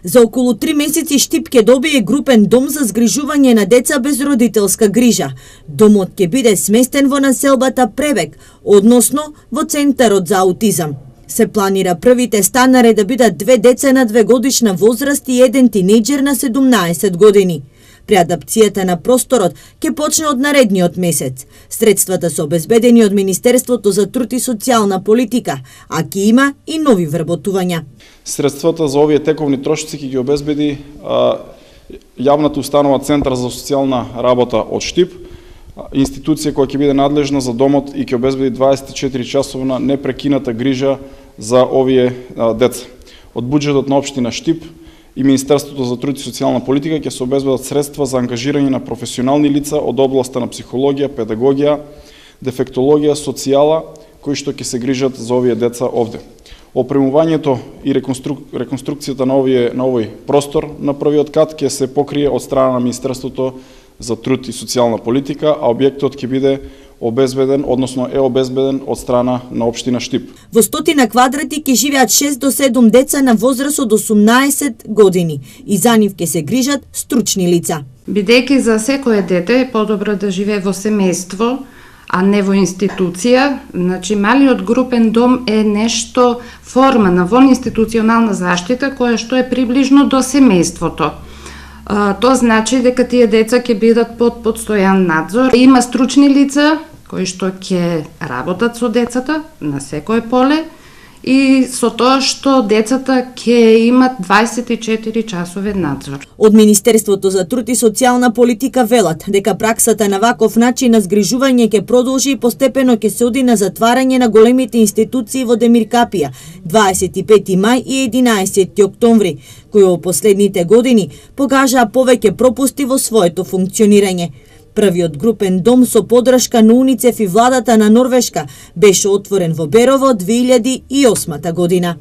За околу 3 месеци Штип ќе добие групен дом за згрижување на деца без родителска грижа. Домот ќе биде сместен во населбата Пребег, односно во Центарот за аутизам. Се планира првите станари да бидат 2 деца на 2-годишна возраст и 1 тинејџер на 17 години. Преадапцијата на просторот ќе почне од наредниот месец. Средствата се обезбедени од Министерството за труд и социјална политика, а ќе има и нови вработувања. Средствата за овие тековни трошоци ќе ги обезбеди јавната установа Центар за социјална работа од Штип, институција која ќе биде надлежна за домот и ќе обезбеди 24 часовна непрекината грижа за овие деца. Од буџетот на општина Штип и Министерството за труд и социјална политика ќе се обезбедат средства за ангажирање на професионални лица од областа на психологија, педагогија, дефектологија, социјала, кои што ќе се грижат за овие деца овде. Опремувањето и реконструкцијата на овој простор на првиот кат ќе се покрие од страна на Министерството за труд и социјална политика, а објектот ќе биде обезбеден, односно е обезбеден од страна на општина Штип. Во 100 квадрати ќе живеат 6 до 7 деца на возраст од 18 години и за нив ќе се грижат стручни лица. Бидејќи за секое дете е подобро да живее во семејство, а не во институција, значи малиот групен дом е нешто форма на вонинституционална заштита која што е приближно до семејството. Тоа значи дека тие деца ќе бидат под постојан надзор. Има стручни лица кои што ќе работат со децата на секое поле и со тоа што децата ќе имат 24 часовен надзор. Од Министерството за труд и социјална политика велат дека праксата на ваков начин на згрижување ќе продолжи и постепено ќе се оди на затварање на големите институции во Демир Капија 25 мај и 11 октомври, кои во последните години покажаа повеќе пропусти во своето функционирање. Првиот групен дом со подршка на УНИЦЕФ и владата на Норвешка беше отворен во Берово 2008 година.